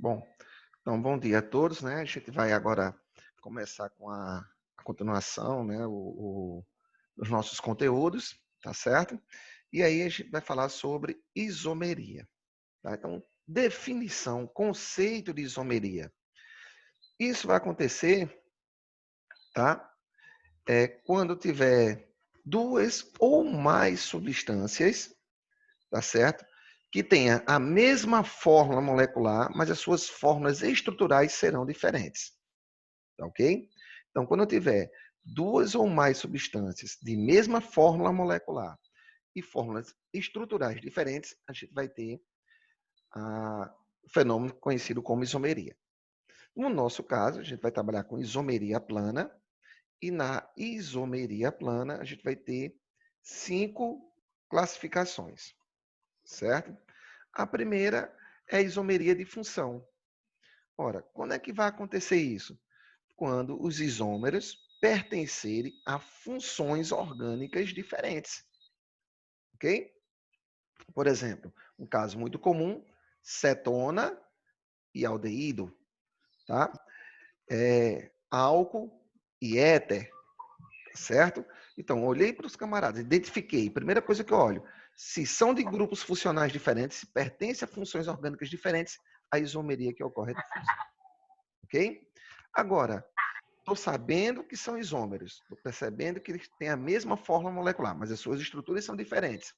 Bom, então bom dia a todos, né? A gente vai agora começar com a continuação, né? Os nossos conteúdos, tá certo? E aí a gente vai falar sobre isomeria, tá? Então, definição, conceito de isomeria. Isso vai acontecer, tá? Quando tiver duas ou mais substâncias, tá certo? Que tenha a mesma fórmula molecular, mas as suas fórmulas estruturais serão diferentes. Tá ok? Então, quando eu tiver duas ou mais substâncias de mesma fórmula molecular e fórmulas estruturais diferentes, a gente vai ter o fenômeno conhecido como isomeria. No nosso caso, a gente vai trabalhar com isomeria plana, e na isomeria plana, a gente vai ter 5 classificações, certo? A primeira é a isomeria de função. Ora, quando é que vai acontecer isso? Quando os isômeros pertencerem a funções orgânicas diferentes, ok? Por exemplo, um caso muito comum, cetona e aldeído, tá? Álcool e éter, certo? Então, olhei para os camaradas, identifiquei. Primeira coisa que eu olho, se são de grupos funcionais diferentes, se pertencem a funções orgânicas diferentes, a isomeria que ocorre é difusa, ok? Agora, estou sabendo que são isômeros, estou percebendo que eles têm a mesma fórmula molecular, mas as suas estruturas são diferentes.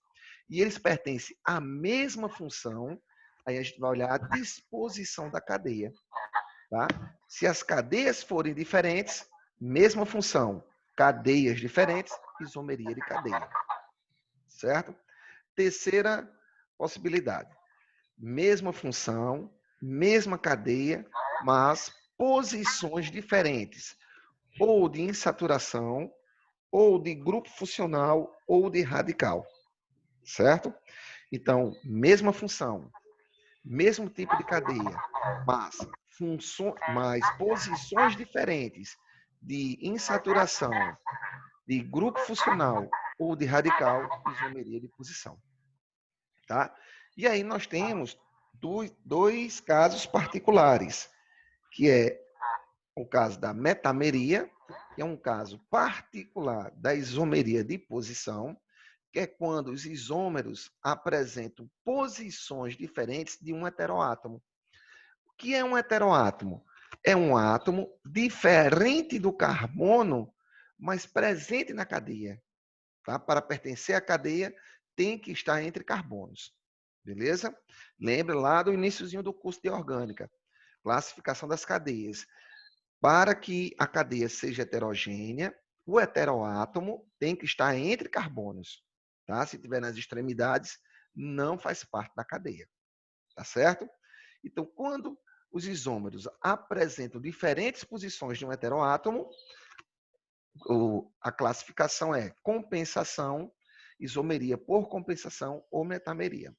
E eles pertencem à mesma função, aí a gente vai olhar a disposição da cadeia. Tá? Se as cadeias forem diferentes, mesma função, cadeias diferentes, isomeria de cadeia. Certo? Terceira possibilidade. Mesma função, mesma cadeia, mas posições diferentes, ou de insaturação, ou de grupo funcional, ou de radical, certo? Então, mesma função, mesmo tipo de cadeia, mas posições diferentes de insaturação, de grupo funcional ou de radical, isomeria de posição, tá? E aí nós temos dois casos particulares, que é o caso da metameria, que é um caso particular da isomeria de posição, que é quando os isômeros apresentam posições diferentes de um heteroátomo. O que é um heteroátomo? É um átomo diferente do carbono, mas presente na cadeia. Tá? Para pertencer à cadeia, tem que estar entre carbonos. Beleza? Lembre lá do iníciozinho do curso de orgânica. Classificação das cadeias. Para que a cadeia seja heterogênea, o heteroátomo tem que estar entre carbonos. Tá? Se tiver nas extremidades, não faz parte da cadeia. Tá certo? Então, quando os isômeros apresentam diferentes posições de um heteroátomo, a classificação é compensação, isomeria por compensação ou metameria.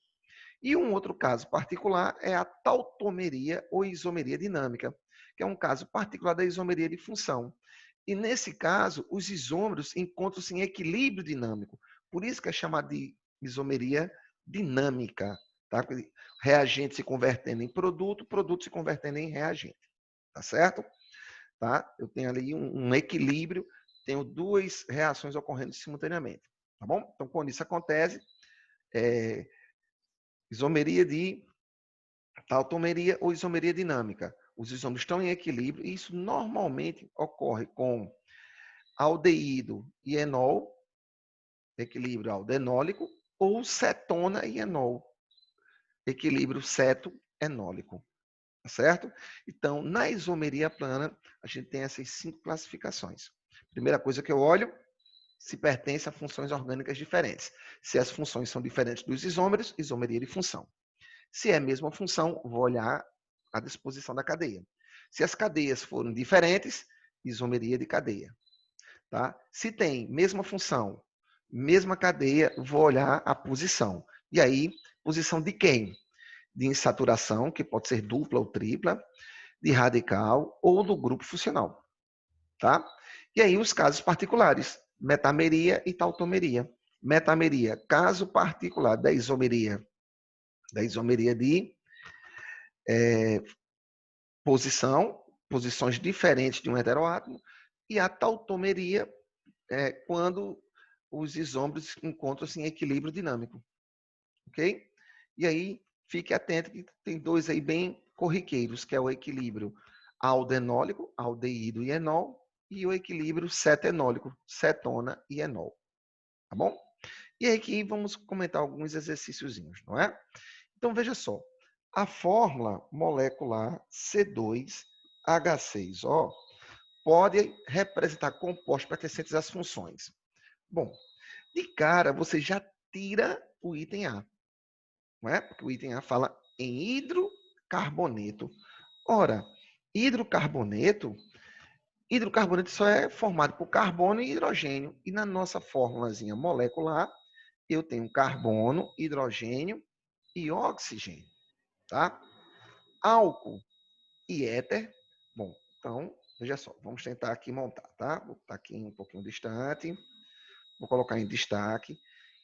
E um outro caso particular é a tautomeria ou isomeria dinâmica, que é um caso particular da isomeria de função. E nesse caso, os isômeros encontram-se em equilíbrio dinâmico. Por isso que é chamado de isomeria dinâmica. Tá? Reagente se convertendo em produto, produto se convertendo em reagente. Tá certo? Tá? Eu tenho ali um equilíbrio, tenho duas reações ocorrendo simultaneamente. Tá bom? Então, quando isso acontece, isomeria de tautomeria ou isomeria dinâmica. Os isômeros estão em equilíbrio e isso normalmente ocorre com aldeído e enol, equilíbrio aldenólico, ou cetona e enol, equilíbrio ceto-enólico. Tá certo? Então, na isomeria plana, a gente tem essas 5 classificações. Primeira coisa que eu olho, se pertence a funções orgânicas diferentes. Se as funções são diferentes dos isômeros, isomeria de função. Se é a mesma função, vou olhar a disposição da cadeia. Se as cadeias forem diferentes, isomeria de cadeia. Tá? Se tem mesma função, mesma cadeia, vou olhar a posição. E aí, posição de quem? De insaturação, que pode ser dupla ou tripla, de radical ou do grupo funcional. Tá? E aí, os casos particulares, metameria e tautomeria. Metameria, caso particular da isomeria de posições diferentes de um heteroátomo, e a tautomeria é quando os isômeros encontram-se em equilíbrio dinâmico. Ok? E aí, fique atento que tem dois aí bem corriqueiros, que é o equilíbrio aldenólico, aldeído e enol, e o equilíbrio cetenólico, cetona e enol. Tá bom? E aí aqui vamos comentar alguns exercíciozinhos, não é? Então, veja só. A fórmula molecular C2H6O pode representar compostos pertencentes às funções. Bom, de cara, você já tira o item A, não é? Porque o item A fala em hidrocarboneto. Ora, hidrocarboneto só é formado por carbono e hidrogênio. E na nossa fórmulazinha molecular, eu tenho carbono, hidrogênio e oxigênio, tá? Álcool e éter. Bom, então, veja só, vamos tentar aqui montar, tá? Vou botar aqui um pouquinho distante, vou colocar em destaque.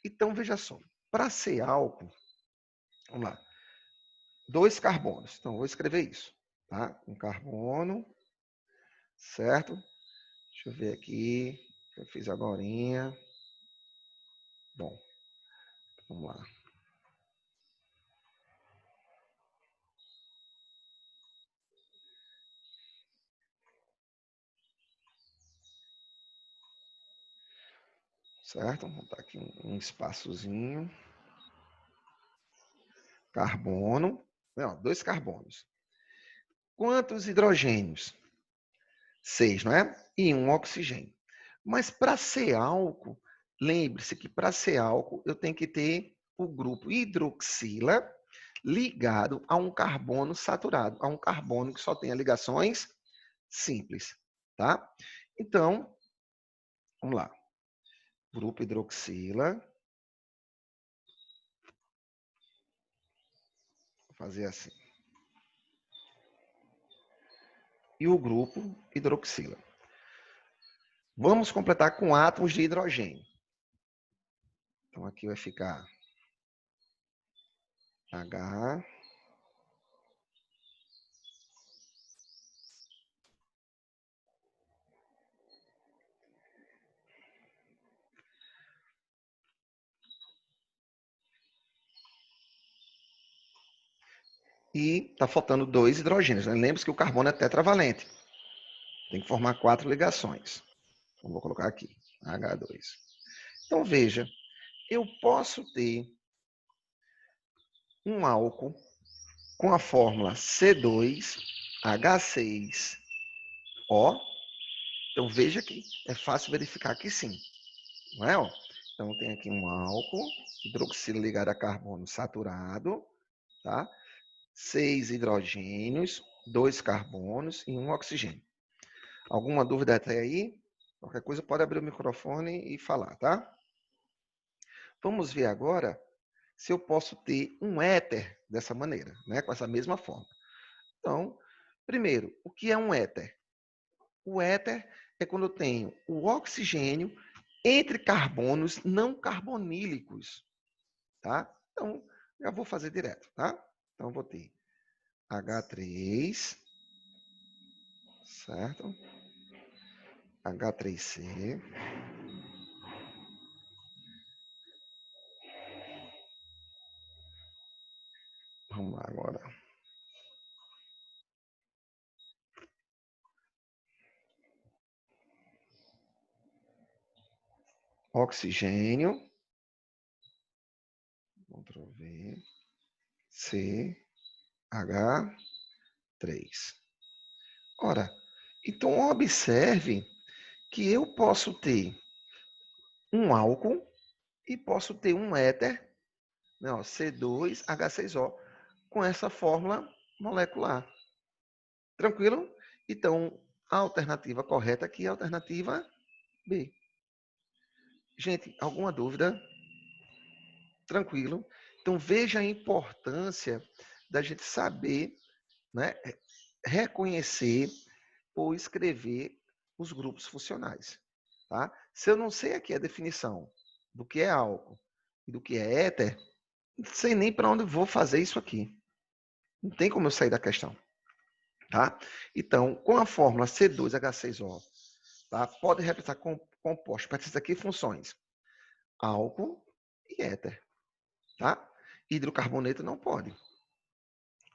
Então, veja só, para ser álcool, vamos lá, 2 carbonos. Então, vou escrever isso, tá? Um carbono, certo? Deixa eu ver aqui, que eu fiz agorinha. Bom, vamos lá. Certo? Vou botar aqui um espaçozinho. Carbono. Não, 2 carbonos. Quantos hidrogênios? 6, não é? E um oxigênio. Mas para ser álcool, lembre-se que para ser álcool eu tenho que ter o grupo hidroxila ligado a um carbono saturado, a um carbono que só tenha ligações simples, tá? Então, vamos lá. Grupo hidroxila. Vou fazer assim. E o grupo hidroxila. Vamos completar com átomos de hidrogênio. Então, aqui vai ficar H. E está faltando 2 hidrogênios. Né? Lembre-se que o carbono é tetravalente. Tem que formar 4 ligações. Então, vou colocar aqui, H2. Então, veja, eu posso ter um álcool com a fórmula C2H6O. Então, veja que é fácil verificar que sim. Não é? Ó? Então, tem aqui um álcool, hidroxila ligado a carbono saturado, tá? 6 hidrogênios, 2 carbonos e um oxigênio. Alguma dúvida até aí? Qualquer coisa pode abrir o microfone e falar, tá? Vamos ver agora se eu posso ter um éter dessa maneira, né? Com essa mesma forma. Então, primeiro, o que é um éter? O éter é quando eu tenho o oxigênio entre carbonos não carbonílicos, tá? Então, já vou fazer direto, tá? Então, vou ter H3, certo? H3C. Vamos lá agora. Oxigênio. Ctrl V. C. H3. Ora, então observe que eu posso ter um álcool e posso ter um éter, né, ó, C2H6O, com essa fórmula molecular. Tranquilo? Então, a alternativa correta aqui é a alternativa B. Gente, alguma dúvida? Tranquilo? Então, veja a importância da gente saber, né, reconhecer ou escrever os grupos funcionais. Tá? Se eu não sei aqui a definição do que é álcool e do que é éter, não sei nem para onde vou fazer isso aqui. Não tem como eu sair da questão. tá? Então, com a fórmula C2H6O, tá? Pode representar compostos. Precisa aqui funções álcool e éter, tá? Hidrocarboneto não pode.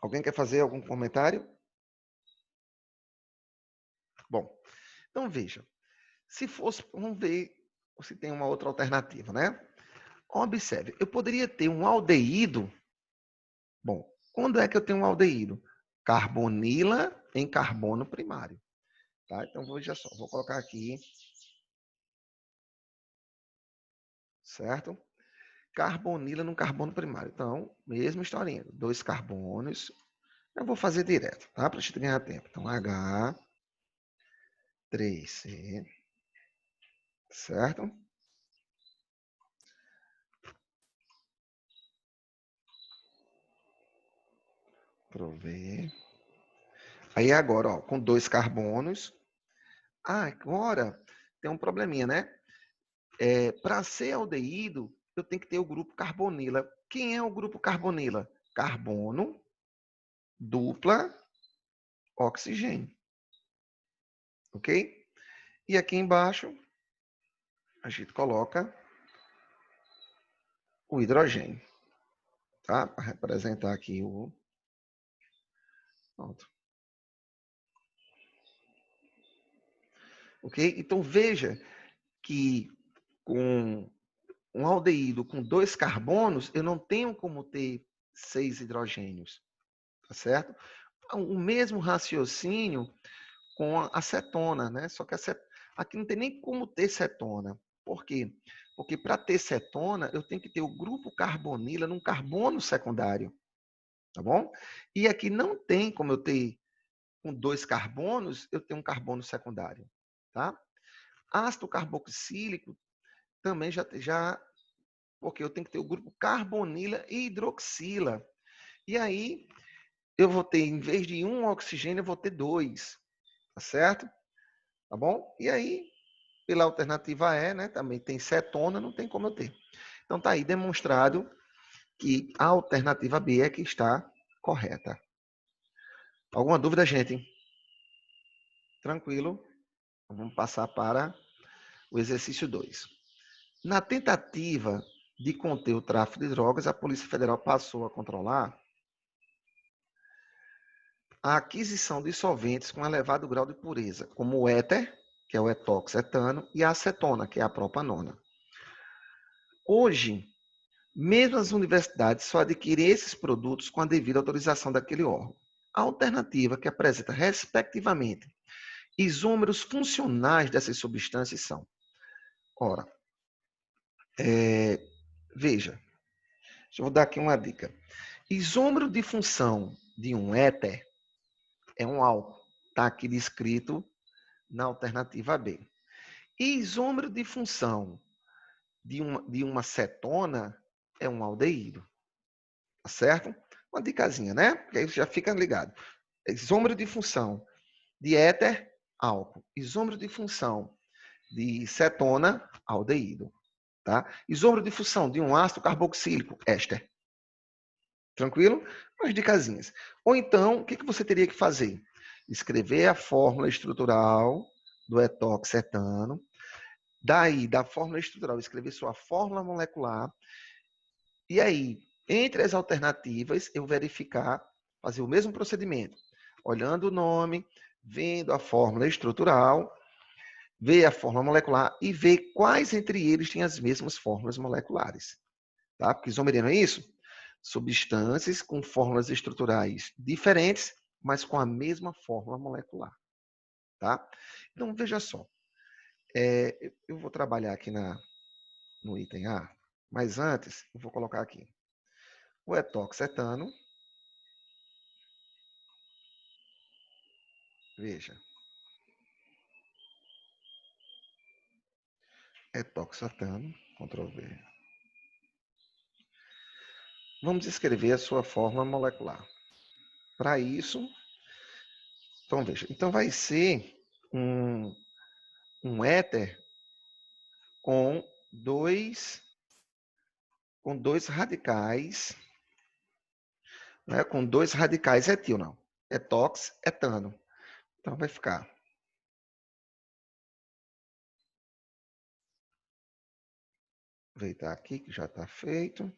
Alguém quer fazer algum comentário? Bom, então veja. Se fosse, vamos ver se tem uma outra alternativa, né? Observe, eu poderia ter um aldeído. Bom, quando é que eu tenho um aldeído? Carbonila em carbono primário. Tá? Então, veja só, vou colocar aqui, certo? Carbonila no carbono primário. Então, mesma historinha, 2 carbonos. Eu vou fazer direto, tá? Para a gente ganhar tempo. Então, H3C, certo? Prover. Aí agora, ó, com 2 carbonos. Ah, agora tem um probleminha, né? Para ser aldeído, eu tenho que ter o grupo carbonila. Quem é o grupo carbonila? Carbono, dupla, oxigênio. Ok? E aqui embaixo, a gente coloca o hidrogênio. Tá? Para representar aqui o... Pronto. Ok? Então, veja que com um aldeído com 2 carbonos, eu não tenho como ter 6 hidrogênios. Tá certo? O mesmo raciocínio com a acetona, né? Só que aqui não tem nem como ter cetona. Por quê? Porque para ter cetona, eu tenho que ter o grupo carbonila num carbono secundário, tá bom? E aqui não tem como eu ter com 2 carbonos, eu tenho um carbono secundário, tá? Ácido carboxílico também já porque eu tenho que ter o grupo carbonila e hidroxila. E aí eu vou ter, em vez de um oxigênio, eu vou ter 2, tá certo? Tá bom? E aí, pela alternativa E, né, também tem cetona, não tem como eu ter. Então tá aí demonstrado que a alternativa B é que está correta. Alguma dúvida, gente? Tranquilo? Vamos passar para o exercício 2. Na tentativa de conter o tráfico de drogas, a Polícia Federal passou a controlar a aquisição de solventes com elevado grau de pureza, como o éter, que é o etoxetano, e a acetona, que é a propanona. Hoje, mesmo as universidades só adquirem esses produtos com a devida autorização daquele órgão. A alternativa que apresenta, respectivamente, isômeros funcionais dessas substâncias são, ora, veja, eu vou dar aqui uma dica. Isômero de função de um éter é um álcool, está aqui descrito na alternativa B. E isômero de função de uma cetona é um aldeído. Tá certo? Uma dicasinha, né? Porque aí você já fica ligado. Isômero de função de éter, álcool. Isômero de função de cetona, aldeído. Tá? Isômero de função de um ácido carboxílico, éster. Tranquilo? Umas dicasinhas. Ou então, o que você teria que fazer? Escrever a fórmula estrutural do etoxetano. Daí, da fórmula estrutural, escrever sua fórmula molecular. E aí, entre as alternativas, eu verificar, fazer o mesmo procedimento. Olhando o nome, vendo a fórmula estrutural, ver a fórmula molecular e ver quais entre eles têm as mesmas fórmulas moleculares. Tá? Porque isomeria não é isso? Substâncias com fórmulas estruturais diferentes, mas com a mesma fórmula molecular. Tá? Então, veja só. Eu vou trabalhar aqui no item A, mas antes, eu vou colocar aqui o etoxetano. Veja. Etoxetano, Ctrl V. Vamos escrever a sua fórmula molecular. Para isso, então veja, então vai ser um éter com dois radicais, né, com 2 radicais etil, não. etox, etano. Então, vai ficar. Aproveitar aqui que já está feito.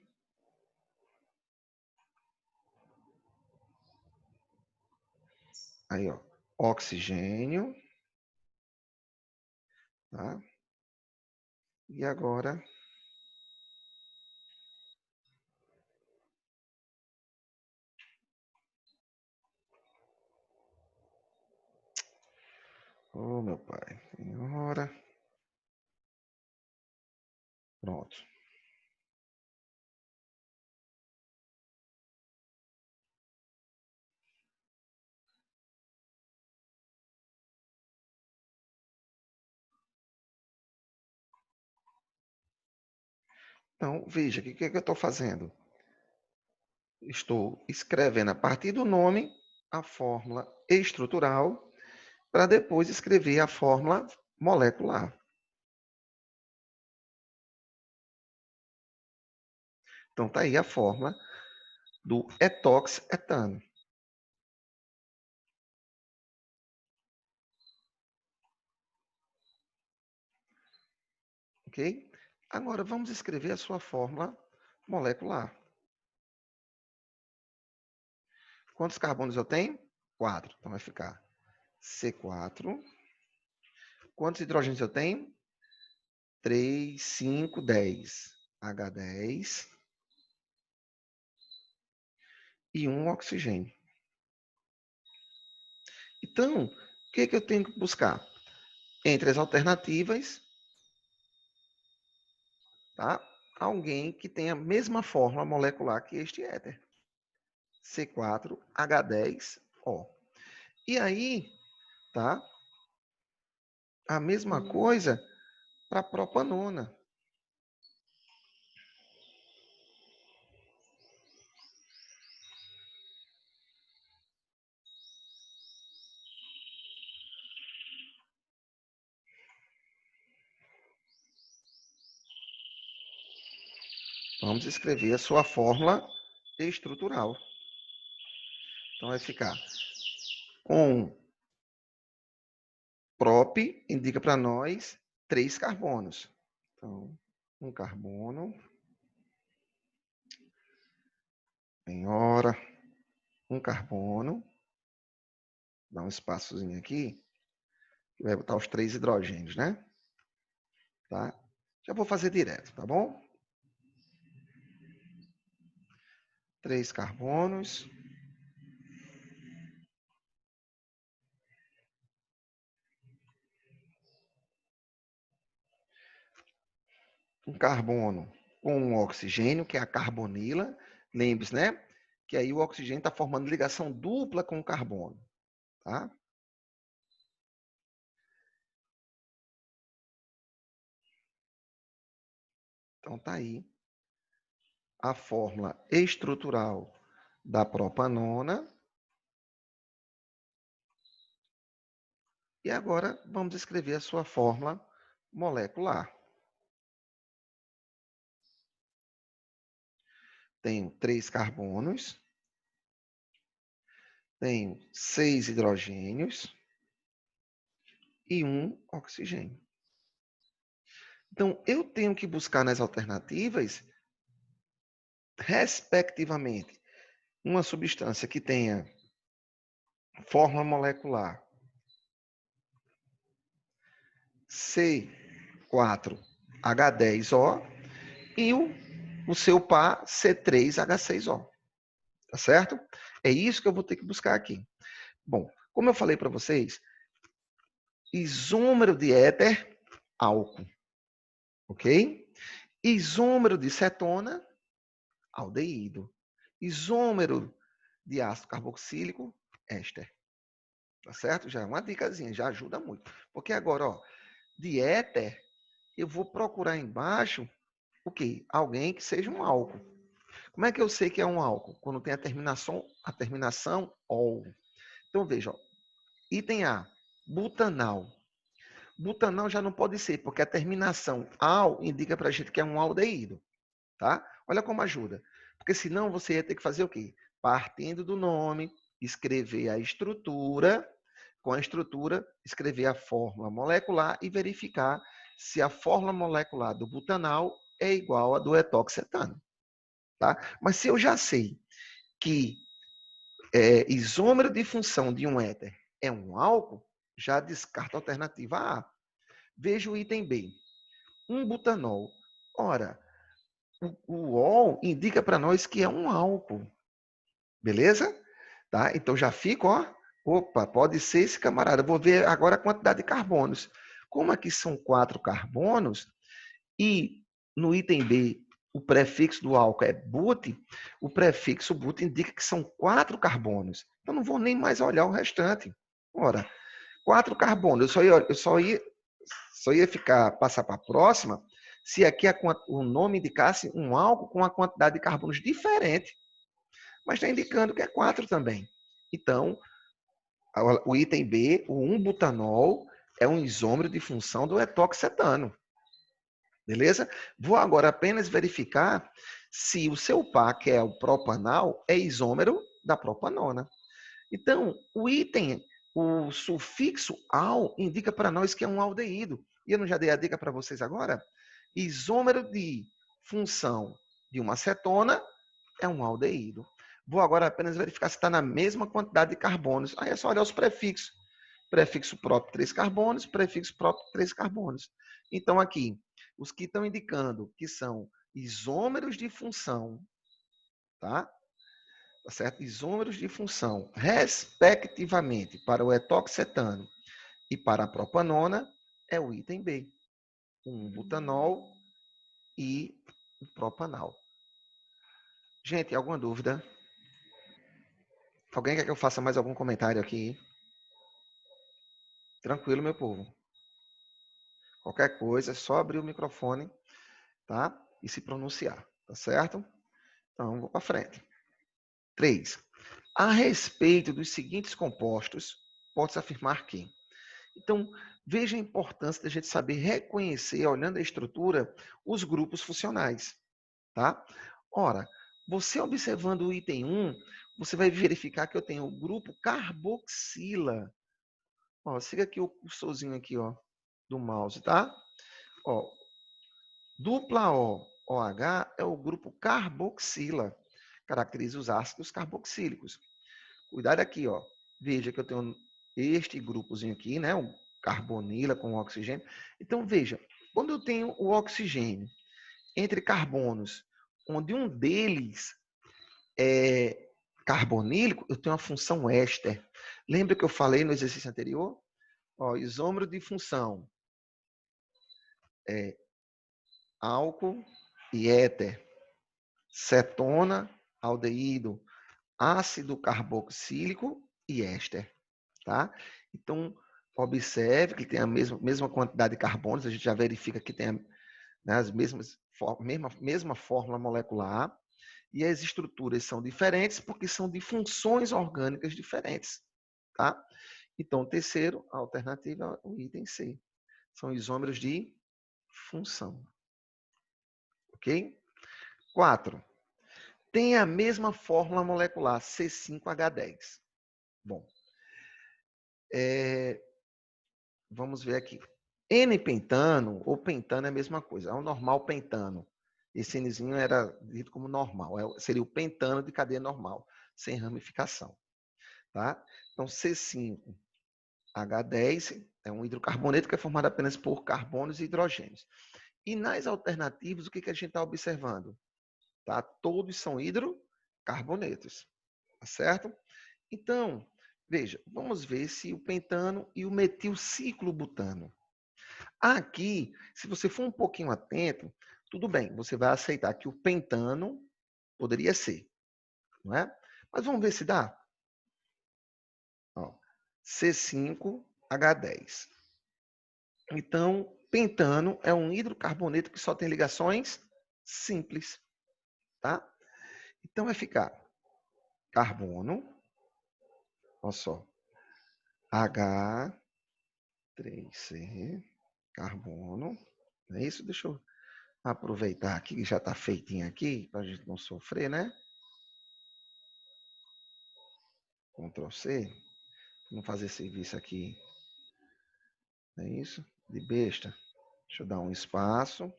Aí, ó, oxigênio. Tá? E agora, oh, meu pai, senhora. Pronto. Então, veja, o que eu estou fazendo? Estou escrevendo a partir do nome a fórmula estrutural para depois escrever a fórmula molecular. Então, está aí a fórmula do etox-etano. Ok? Agora, vamos escrever a sua fórmula molecular. Quantos carbonos eu tenho? 4. Então, vai ficar C4. Quantos hidrogênios eu tenho? 3, 5, 10. H10. E um oxigênio. Então, o que eu tenho que buscar? Entre as alternativas, tá? Alguém que tenha a mesma fórmula molecular que este éter. C4H10O. E aí, tá? A mesma coisa para a propanona. Vamos escrever a sua fórmula estrutural. Então, vai ficar com prop, indica para nós 3 carbonos. Então, um carbono. Em hora. Um carbono. Dá um espaçozinho aqui. Que vai botar os 3 hidrogênios, né? Tá? Já vou fazer direto, tá bom? 3 carbonos. Um carbono com um oxigênio, que é a carbonila. Lembre-se, né? Que aí o oxigênio está formando ligação dupla com o carbono. Tá? Então, tá aí a fórmula estrutural da propanona. E agora vamos escrever a sua fórmula molecular. Tenho 3 carbonos. Tenho 6 hidrogênios. E um oxigênio. Então, eu tenho que buscar nas alternativas, respectivamente, uma substância que tenha fórmula molecular C4H10O e o seu par C3H6O. Tá certo? É isso que eu vou ter que buscar aqui. Bom, como eu falei para vocês, isômero de éter, álcool. Ok? Isômero de cetona, aldeído. Isômero de ácido carboxílico, éster. Tá certo? Já é uma dicasinha, já ajuda muito. Porque agora, ó, de éter, eu vou procurar embaixo o quê? Alguém que seja um álcool. Como é que eu sei que é um álcool? Quando tem a terminação ol. Então, veja, ó, item A, butanal. Butanal já não pode ser, porque a terminação al indica para a gente que é um aldeído. Tá? Olha como ajuda. Porque senão você ia ter que fazer o quê? Partindo do nome, escrever a estrutura, com a estrutura, escrever a fórmula molecular e verificar se a fórmula molecular do butanal é igual à do etoxetano. Tá? Mas se eu já sei que isômero de função de um éter é um álcool, já descarto a alternativa A. Veja o item B. Um butanol. Ora, o ol indica para nós que é um álcool. Beleza? Tá? Então já fica, ó. Opa, pode ser esse camarada. Vou ver agora a quantidade de carbonos. Como aqui são 4 carbonos, e no item B o prefixo do álcool é but, o prefixo but indica que são 4 carbonos. Eu não vou nem mais olhar o restante. Ora, 4 carbonos. Eu só ia passar para a próxima se aqui o nome indicasse um álcool com uma quantidade de carbonos diferente. Mas está indicando que é 4 também. Então, o item B, o 1-butanol, é um isômero de função do etoxetano. Beleza? Vou agora apenas verificar se o seu par, que é o propanal, é isômero da propanona. Então, o sufixo al, indica para nós que é um aldeído. E eu não já dei a dica para vocês agora? Isômero de função de uma acetona é um aldeído. Vou agora apenas verificar se está na mesma quantidade de carbonos. Aí é só olhar os prefixos. Prefixo próprio 3 carbonos, prefixo próprio 3 carbonos. Então, aqui, os que estão indicando que são isômeros de função, tá? Tá certo? Isômeros de função, respectivamente, para o etoxetano e para a propanona, é o item B. Um butanol e o propanal. Gente, alguma dúvida? Alguém quer que eu faça mais algum comentário aqui? Tranquilo, meu povo. Qualquer coisa, é só abrir o microfone, tá? E se pronunciar, tá certo? Então, vou para frente. 3. A respeito dos seguintes compostos, pode-se afirmar que. Então, veja a importância da gente saber reconhecer, olhando a estrutura, os grupos funcionais, tá? Ora, você observando o item 1, você vai verificar que eu tenho o grupo carboxila. Ó, siga aqui o cursorzinho aqui, ó, do mouse, tá? Ó, dupla O, OH é o grupo carboxila, caracteriza os ácidos carboxílicos. Cuidado aqui, ó. Veja que eu tenho este grupozinho aqui, né? O carbonila com oxigênio. Então, veja, quando eu tenho o oxigênio entre carbonos, onde um deles é carbonílico, eu tenho a função éster. Lembra que eu falei no exercício anterior? Ó, isômero de função é álcool e éter, cetona, aldeído, ácido carboxílico e éster, tá? Então, observe que tem a mesma quantidade de carbonos, a gente já verifica que tem, né, as mesma fórmula molecular, e as estruturas são diferentes porque são de funções orgânicas diferentes, tá? Então, terceiro, a alternativa é o item C. São isômeros de função. Ok? 4. Tem a mesma fórmula molecular, C5H10. Bom, vamos ver aqui. N-pentano ou pentano é a mesma coisa. É o normal pentano. Esse Nzinho era dito como normal. Seria o pentano de cadeia normal, sem ramificação. Tá? Então, C5H10 é um hidrocarboneto que é formado apenas por carbonos e hidrogênios. E nas alternativas, o que a gente está observando? Tá? Todos são hidrocarbonetos. Tá certo? Então, veja, vamos ver se o pentano e o metilciclobutano. Aqui, se você for um pouquinho atento, tudo bem, você vai aceitar que o pentano poderia ser, não é? Mas vamos ver se dá. Ó, C5H10. Então, pentano é um hidrocarboneto que só tem ligações simples, tá? Então, vai ficar carbono, olha só, H3C, carbono, não é isso? Deixa eu aproveitar aqui que já está feitinho aqui, para a gente não sofrer, né? Ctrl C. Vamos fazer serviço aqui. Não é isso? De besta. Deixa eu dar um espaço.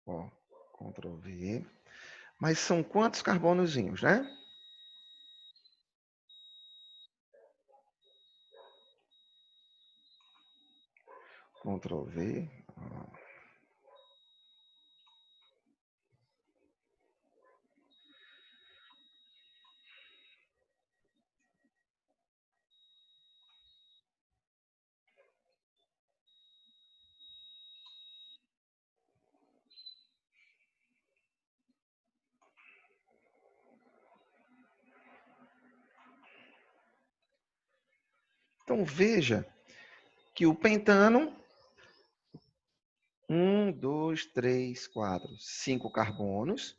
Ó, Ctrl V. Mas são quantos carbonozinhos, né? Ctrl V. Ó. Então veja que o pentano, 1, 2, 3, 4, 5 carbonos,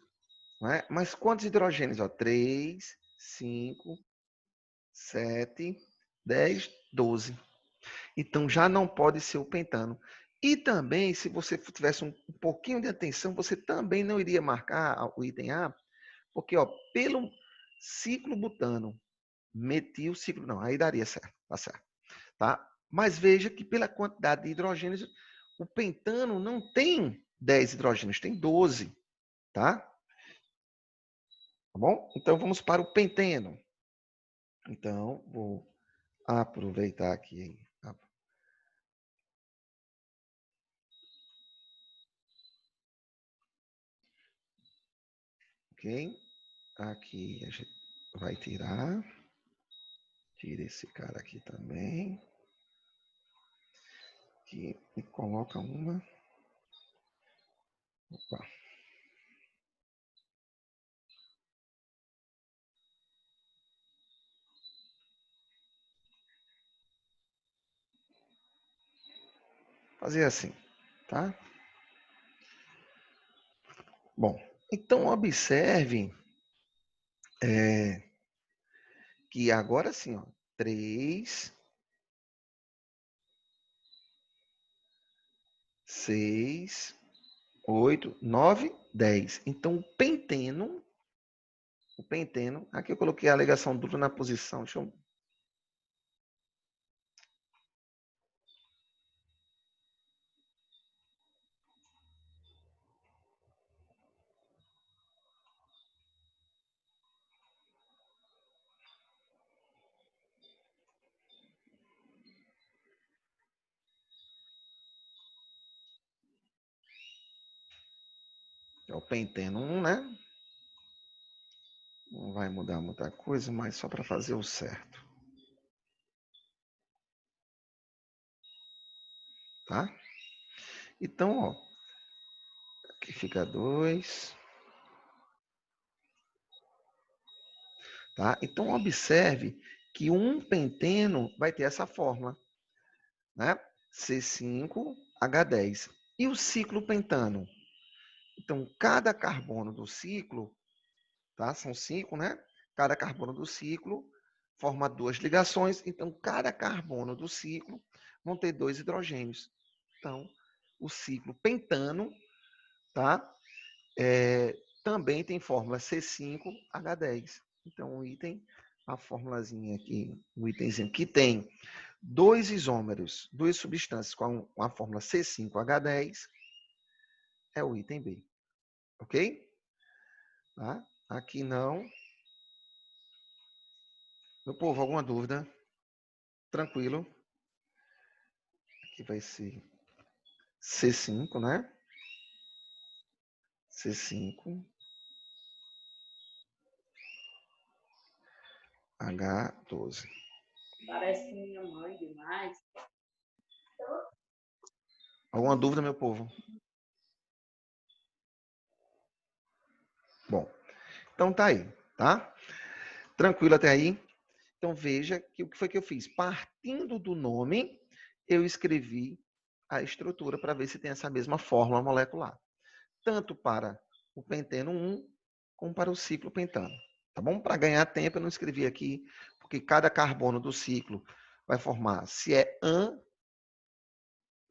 né? Mas quantos hidrogênios? Ó, 3, 5, 7, 10, 12. Então já não pode ser o pentano. E também, se você tivesse um pouquinho de atenção, você também não iria marcar o item A, porque ó, pelo ciclo butano, metil ciclo, não, aí daria certo, tá certo. Tá? Mas veja que pela quantidade de hidrogênios, o pentano não tem 10 hidrogênios, tem 12. Tá? Tá bom? Então vamos para o penteno. Então, vou aproveitar aqui. Ok? Aqui a gente vai tirar. Tira esse cara aqui também. Aqui, e coloca uma. Opa. Fazer assim, tá? Bom, então observe que agora sim, ó, 3, 6, 8, 9, 10. Então o penteno, aqui eu coloquei a ligação dupla na posição, deixa eu... É o penteno 1, né? Não vai mudar muita coisa, mas só para fazer o certo. Tá? Então, ó, aqui fica 2. Tá? Então, observe que um penteno vai ter essa fórmula, né? C5H10. E o ciclo pentano? Então, cada carbono do ciclo, tá? São 5, né? Cada carbono do ciclo forma 2 ligações. Então, cada carbono do ciclo vão ter 2 hidrogênios. Então, o ciclo pentano, tá? Também tem fórmula C5H10. Então, o item, a formulazinha aqui, o itemzinho que tem 2 isômeros, 2 substâncias com a fórmula C5H10, é o item B. Ok? Tá? Aqui não. Meu povo, alguma dúvida? Tranquilo. Aqui vai ser C5, né? C5, H12. Parece minha mãe demais. Alguma dúvida, meu povo? Bom, então tá aí, tá? Tranquilo até aí? Então veja que o que foi que eu fiz? Partindo do nome, eu escrevi a estrutura para ver se tem essa mesma fórmula molecular. Tanto para o penteno 1, como para o ciclo pentano. Tá bom? Para ganhar tempo, eu não escrevi aqui, porque cada carbono do ciclo vai formar, se é AN,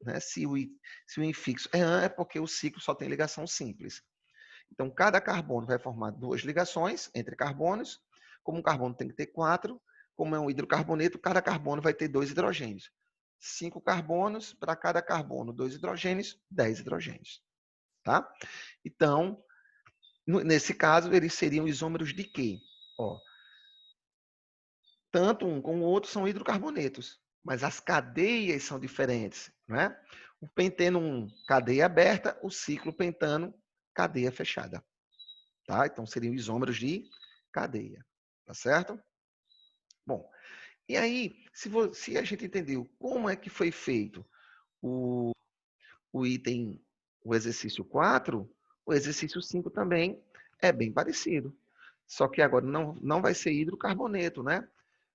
né? Se o infixo é AN, é porque o ciclo só tem ligação simples. Então, cada carbono vai formar 2 ligações entre carbonos. Como um carbono tem que ter 4, como é um hidrocarboneto, cada carbono vai ter 2 hidrogênios. 5 carbonos, para cada carbono, 2 hidrogênios, 10 hidrogênios. Tá? Então, nesse caso, eles seriam isômeros de quê? Ó, tanto um como o outro são hidrocarbonetos, mas as cadeias são diferentes. Né? O penteno 1, cadeia aberta, o ciclo pentano, cadeia fechada. Tá? Então, seriam isômeros de cadeia. Tá certo? Bom, e aí, se a gente entendeu como é que foi feito o, o item, o exercício 4, o exercício 5 também é bem parecido. Só que agora não vai ser hidrocarboneto, né?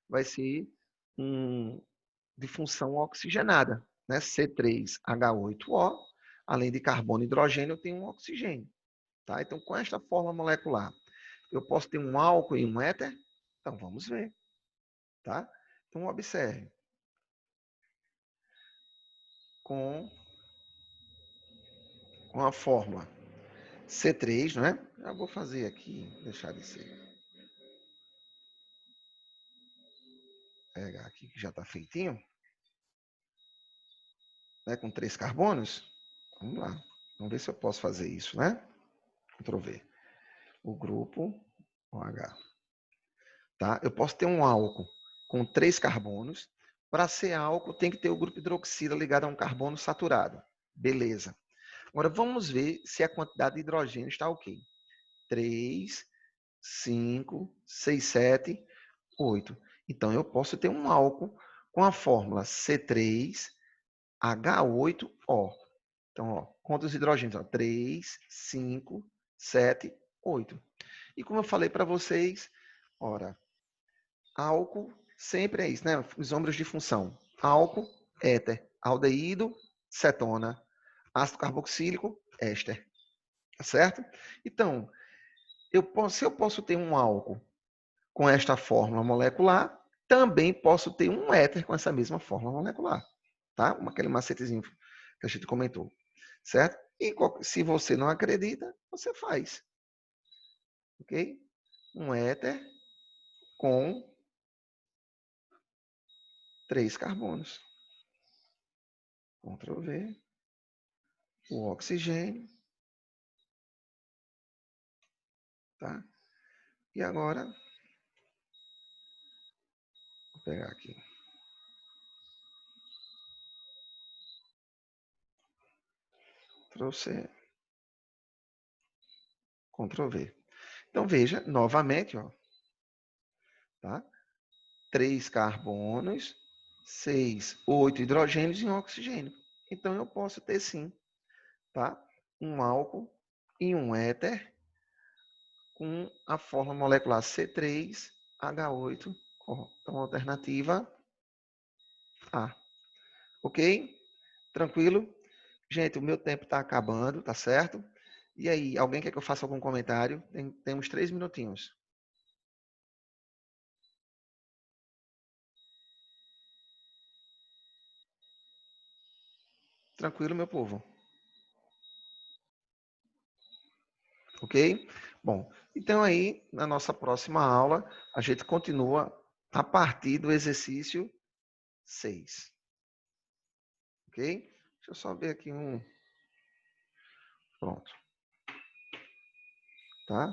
Vai ser de função oxigenada, né? C3H8O, além de carbono e hidrogênio, tem um oxigênio. Tá? Então, com esta fórmula molecular, eu posso ter um álcool e um éter? Então, vamos ver. Tá? Então, observe. Com a fórmula C3, não é? Já vou fazer aqui, deixar de ser. Pegar aqui que já está feitinho. Né, com 3 carbonos. Vamos lá. Vamos ver se eu posso fazer isso, né? Ctrl V. O grupo OH. Tá? Eu posso ter um álcool com 3 carbonos. Para ser álcool, tem que ter o grupo hidroxila ligado a um carbono saturado. Beleza. Agora, vamos ver se a quantidade de hidrogênio está ok. 3, 5, 6, 7, 8. Então, eu posso ter um álcool com a fórmula C3H8O. Então, ó, conta os hidrogênios. Ó, 3, 5, 7, 8. E como eu falei para vocês, ora, álcool sempre é isso, né? Isômeros de função. Álcool, éter. Aldeído, cetona. Ácido carboxílico, éster. Tá certo? Então, se eu posso ter um álcool com esta fórmula molecular, também posso ter um éter com essa mesma fórmula molecular. Tá? Aquele macetezinho que a gente comentou. Certo? E se você não acredita, você faz. Ok? Um éter com 3 carbonos. Ctrl V. O oxigênio. Tá? E agora, vou pegar aqui. Ctrl C. Ctrl V. Então, veja, novamente, ó, tá? 3 carbonos, 6, 8 hidrogênios e um oxigênio. Então, eu posso ter, sim, tá? Um álcool e um éter com a forma molecular C3H8O. Então, alternativa A. Ok? Tranquilo? Gente, o meu tempo está acabando, tá certo? E aí, alguém quer que eu faça algum comentário? Temos 3 minutinhos. Tranquilo, meu povo? Ok? Bom, então aí, na nossa próxima aula, a gente continua a partir do exercício 6. Ok? Deixa eu só ver aqui um. Pronto. Tá?